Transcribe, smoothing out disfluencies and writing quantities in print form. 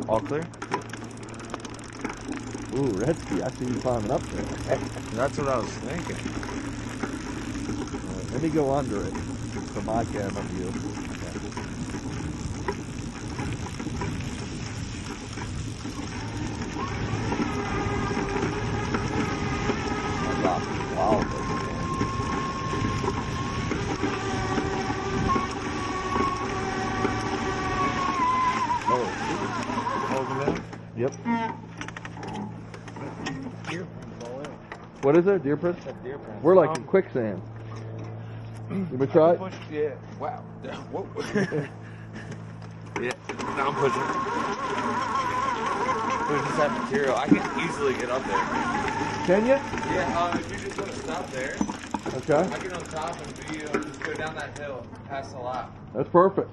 All clear? Ooh, Redsky, I see you climbing up there. That's what I was thinking. Let me go under it for my camera view. Wow. Yep. Deer What is it? Deer prints? Deer print. We're like in quicksand. You want to try it? Yeah. Wow. Whoa. Yeah. Now I'm pushing. There's just that material. I can easily get up there. Can you? Yeah. If you just want to stop there. Okay. I get on top and just go down that hill past the lot. That's perfect.